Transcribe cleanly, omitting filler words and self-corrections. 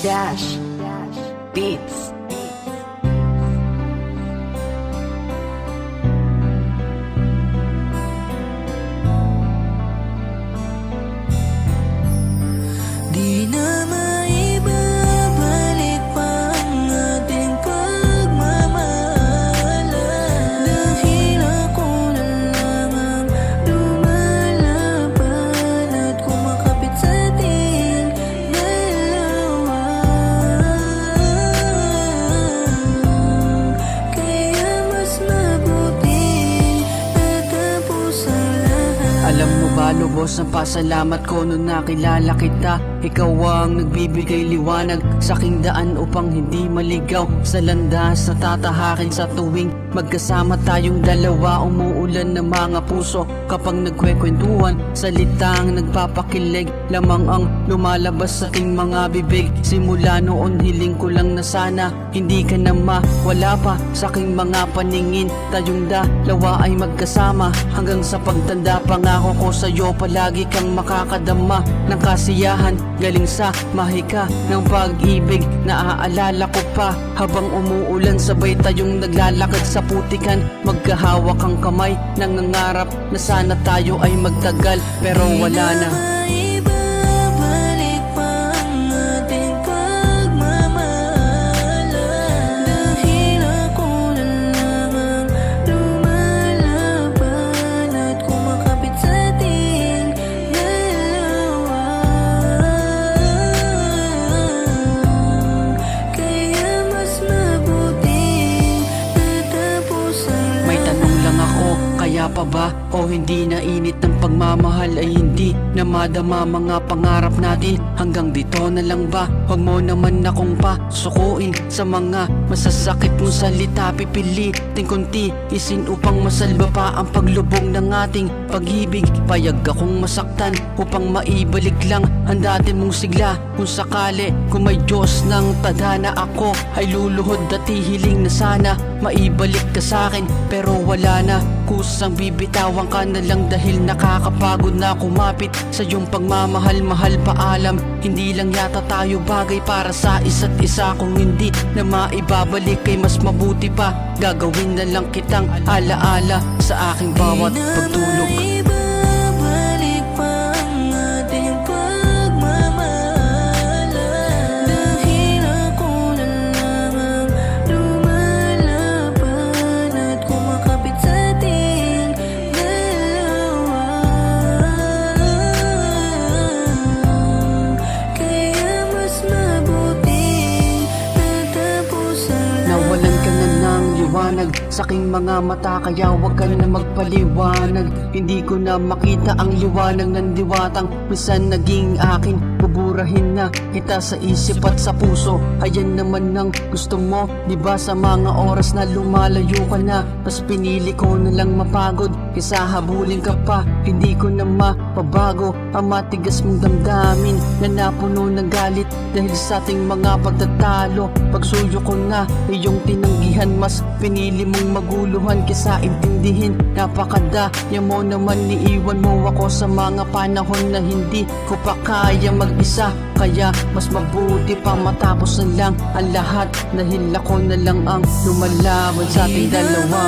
Dash Beats. Di na maibabalik pa ang ating pagmamahalan, dahil ako na lamang lumalaban at kumakapit sa ating dalawa. Kaya mas mabuting natapos ang lahat. Alam mo ba, lubos ang pasalamat ko nung nakilala kita. Ikaw ang nagbibigay liwanag sa aking daan upang hindi maligaw sa landas na tatahakin sa tuwing magkasama tayong dalawa. Umuulan ng mga puso kapag nagkwekwentuhan, salitang nagpapakilig lamang ang lumalabas sa ating mga bibig. Simula noon hiling ko lang na sana hindi ka na mawala pa sa aking mga paningin. Tayong dalawa ay magkasama hanggang sa pagtanda. Pangako ko sa'yo palagi kang makakadama ng kasiyahan galing sa mahika ng pag-ibig. Naaalala ko pa habang umuulan, sabay tayong naglalakad sa putikan, magkahawak ang kamay, nangangarap na sana tayo ay magtagal, pero wala na. Maibabalik pa ang ating pagmamahalan, dahil ako na lamang lumalaban at kumakapit sa ating dalawa. Kaya mas mabuting natapos ang May tanong lang ako, kaya pa ba o hindi na init ng pagmamahal ay hindi na madama mga pangarap natin? Hanggang dito na lang ba? Huwag mo naman akong pasukuin sa mga masasakit mong salita. Pipilitin kong tiisin upang masalba pa ang paglubog ng ating pag-ibig. Payag akong masaktan upang maibalik lang ang dati mong sigla. Kung sakali, kung may Diyos ng tadhana, ako ay luluhod at hihiling na sana maibalik ka sa'kin, pero wala na. Kusang bibitawan ka na lang dahil nakakapagod na kumapit sa iyong pagmamahal. Mahal, paalam, hindi lang yata tayo bagay para sa isa't isa. Kung hindi na maibabalik ay mas mabuti pa gagawin na lang kitang alaala sa aking bawat pagtulog. Maibabalik pa ang ating pagmamahalan, dahil ako na lamang lumalaban at kumakapit sa ating dalawa. Kaya mas mabuting natapos ang Nawalan ka na ng liwanag sa aking mga mata, kaya huwag ka na magpaliwanag. Hindi ko na makita ang liwanag ng diwatang minsan naging akin. Buburahin na kita sa isip at sa puso. Ayan naman ang gusto mo, diba? Sa mga oras na lumalayo ka na, mas pinili ko na lang mapagod kaysa habulin ka pa. Hindi ko na mapabago ang matigas mong damdamin na napuno ng galit dahil sa ating mga pagtatalo. Pagsuyo ko na iyong tinanggihan, mas pinili mong maguluhan kaysa intindihin. Napakadaya mo naman, iiwan mo ako sa mga panahon na hindi ko pa kaya mag-isa. Kaya mas mabuti pa matapos na lang ang lahat dahil ako na lang ang lumalaban sa ating dalawa.